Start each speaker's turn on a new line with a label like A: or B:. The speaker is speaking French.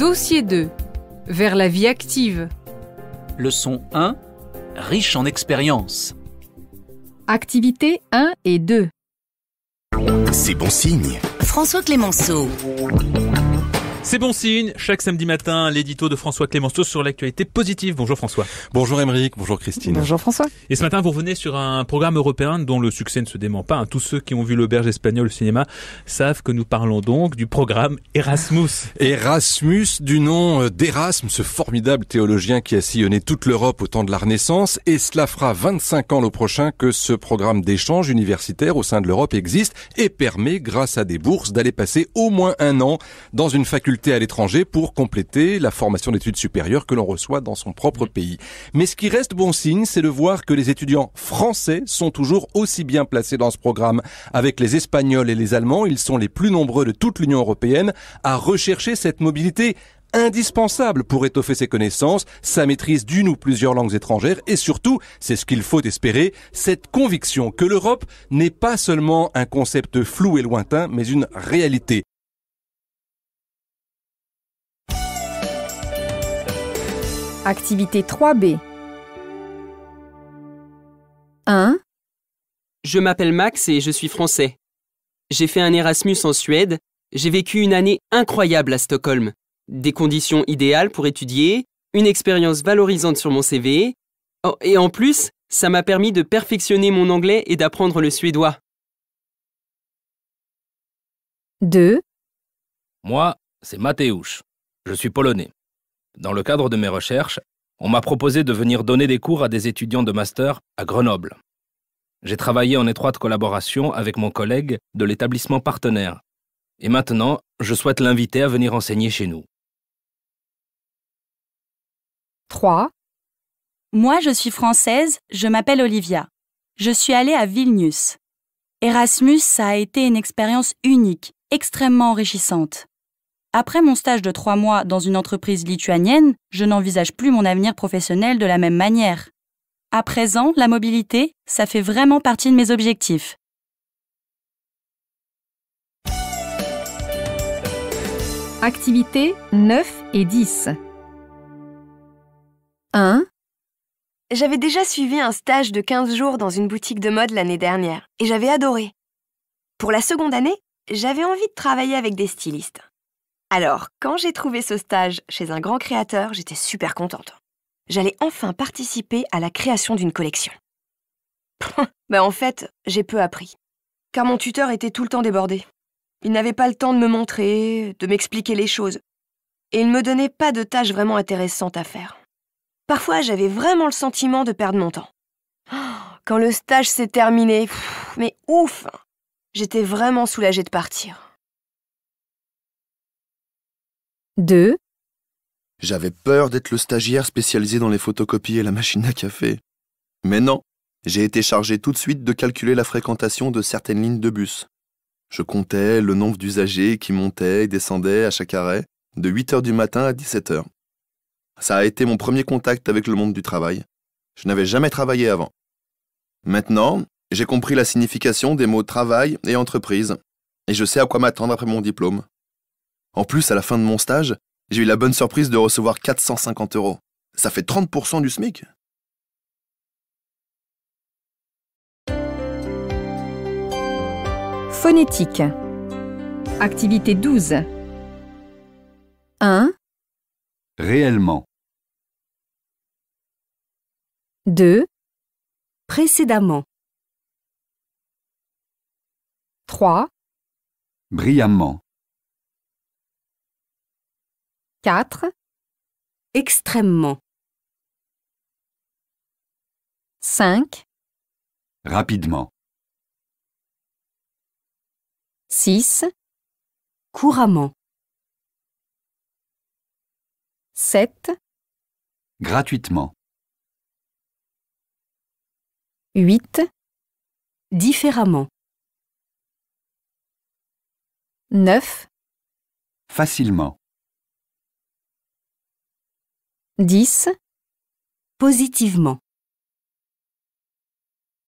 A: Dossier 2. Vers la vie active.
B: Leçon 1. Riche en expérience.
A: Activités 1 et 2.
C: C'est bon signe.
D: François Clémenceau.
E: C'est bon signe, chaque samedi matin, l'édito de François Clémenceau sur l'actualité positive. Bonjour François.
F: Bonjour Émeric, bonjour Christine.
A: Bonjour François.
E: Et ce matin, vous revenez sur un programme européen dont le succès ne se dément pas. Tous ceux qui ont vu l'auberge espagnole au cinéma savent que nous parlons donc du programme Erasmus.
F: Erasmus, du nom d'Erasme, ce formidable théologien qui a sillonné toute l'Europe au temps de la Renaissance. Et cela fera 25 ans l'an prochain que ce programme d'échange universitaire au sein de l'Europe existe et permet, grâce à des bourses, d'aller passer au moins un an dans une faculté à l'étranger pour compléter la formation d'études supérieures que l'on reçoit dans son propre pays. Mais ce qui reste bon signe, c'est de voir que les étudiants français sont toujours aussi bien placés dans ce programme. Avec les Espagnols et les Allemands, ils sont les plus nombreux de toute l'Union européenne à rechercher cette mobilité indispensable pour étoffer ses connaissances, sa maîtrise d'une ou plusieurs langues étrangères et surtout, c'est ce qu'il faut espérer, cette conviction que l'Europe n'est pas seulement un concept flou et lointain, mais une réalité.
A: Activité 3B. 1.
G: Je m'appelle Max et je suis français. J'ai fait un Erasmus en Suède. J'ai vécu une année incroyable à Stockholm. Des conditions idéales pour étudier, une expérience valorisante sur mon CV. Oh, et en plus, ça m'a permis de perfectionner mon anglais et d'apprendre le suédois.
A: 2.
H: Moi, c'est Mateusz. Je suis polonais. Dans le cadre de mes recherches, on m'a proposé de venir donner des cours à des étudiants de master à Grenoble. J'ai travaillé en étroite collaboration avec mon collègue de l'établissement partenaire. Et maintenant, je souhaite l'inviter à venir enseigner chez nous.
A: 3.
I: Moi, je suis française, je m'appelle Olivia. Je suis allée à Vilnius. Erasmus, ça a été une expérience unique, extrêmement enrichissante. Après mon stage de 3 mois dans une entreprise lituanienne, je n'envisage plus mon avenir professionnel de la même manière. À présent, la mobilité, ça fait vraiment partie de mes objectifs.
A: Activités 9 et 10. 1.
J: J'avais déjà suivi un stage de 15 jours dans une boutique de mode l'année dernière et j'avais adoré. Pour la seconde année, j'avais envie de travailler avec des stylistes. Alors, quand j'ai trouvé ce stage chez un grand créateur, j'étais super contente. J'allais enfin participer à la création d'une collection. En fait, j'ai peu appris, car mon tuteur était tout le temps débordé. Il n'avait pas le temps de me montrer, de m'expliquer les choses. Et il ne me donnait pas de tâches vraiment intéressantes à faire. Parfois, j'avais vraiment le sentiment de perdre mon temps. Quand le stage s'est terminé, mais ouf! J'étais vraiment soulagée de partir.
A: 2.
C: J'avais peur d'être le stagiaire spécialisé dans les photocopies et la machine à café. Mais non, j'ai été chargé tout de suite de calculer la fréquentation de certaines lignes de bus. Je comptais le nombre d'usagers qui montaient et descendaient à chaque arrêt, de 8h du matin à 17h. Ça a été mon premier contact avec le monde du travail. Je n'avais jamais travaillé avant. Maintenant, j'ai compris la signification des mots travail et entreprise, et je sais à quoi m'attendre après mon diplôme. En plus, à la fin de mon stage, j'ai eu la bonne surprise de recevoir 450 €. Ça fait 30% du SMIC.
A: Phonétique. Activité 12. 1.
K: Réellement.
A: 2.
D: Précédemment.
A: 3.
K: Brillamment.
A: 4.
D: Extrêmement.
A: 5.
K: Rapidement.
A: 6.
D: Couramment.
A: 7.
K: Gratuitement.
A: 8.
D: Différemment.
A: 9.
K: Facilement.
A: 10.
D: Positivement.